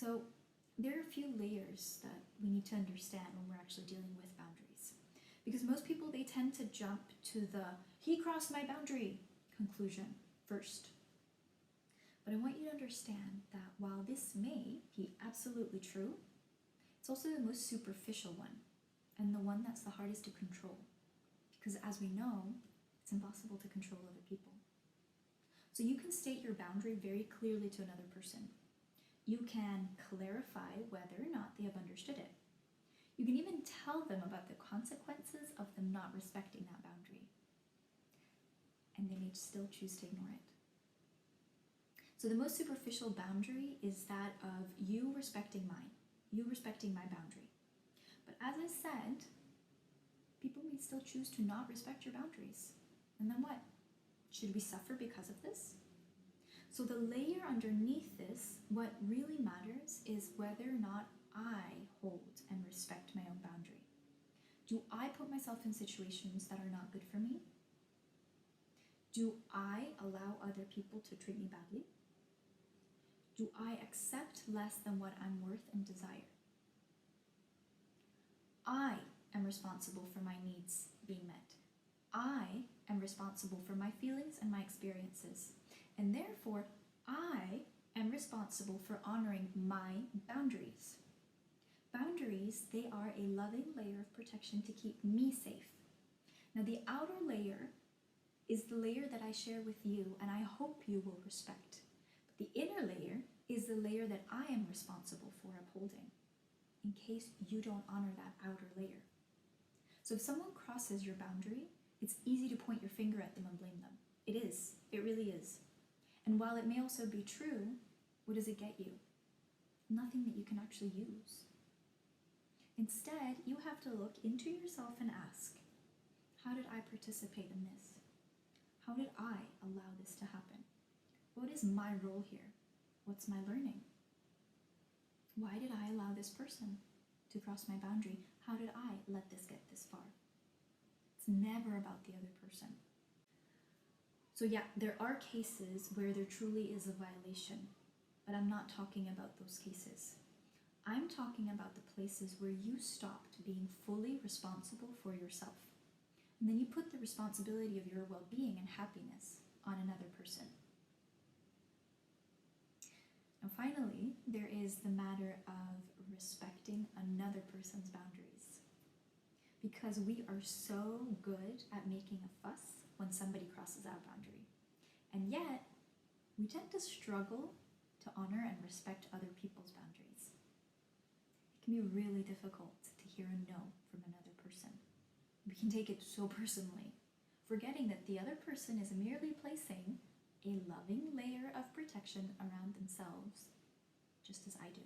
So there are a few layers that we need to understand when we're actually dealing with boundaries. Because most people, they tend to jump to the "he crossed my boundary" conclusion first. But I want you to understand that while this may be absolutely true, it's also the most superficial one and the one that's the hardest to control. Because as we know, it's impossible to control other people. So you can state your boundary very clearly to another person. You can clarify whether or not they have understood it. You can even tell them about the consequences of them not respecting that boundary. And they may still choose to ignore it. So the most superficial boundary is that of you respecting mine, you respecting my boundary. But as I said, people may still choose to not respect your boundaries. And then what? Should we suffer because of this? So the layer underneath this, what really matters is whether or not I hold and respect my own boundary. Do I put myself in situations that are not good for me? Do I allow other people to treat me badly? Do I accept less than what I'm worth and desire? I am responsible for my needs being met. I am responsible for my feelings and my experiences. And therefore, I am responsible for honoring my boundaries. Boundaries, they are a loving layer of protection to keep me safe. Now, the outer layer is the layer that I share with you and I hope you will respect. But the inner layer is the layer that I am responsible for upholding in case you don't honor that outer layer. So if someone crosses your boundary, it's easy to point your finger at them and blame them. It is. It really is. And while it may also be true, what does it get you? Nothing that you can actually use. Instead, you have to look into yourself and ask, how did I participate in this? How did I allow this to happen? What is my role here? What's my learning? Why did I allow this person to cross my boundary? How did I let this get this far? It's never about the other person. So yeah, there are cases where there truly is a violation, but I'm not talking about those cases. I'm talking about the places where you stopped being fully responsible for yourself. And then you put the responsibility of your well-being and happiness on another person. Now finally, there is the matter of respecting another person's boundaries. Because we are so good at making a fuss when somebody crosses our boundary. And yet, we tend to struggle to honor and respect other people's boundaries. It can be really difficult to hear a no from another person. We can take it so personally, forgetting that the other person is merely placing a loving layer of protection around themselves, just as I do.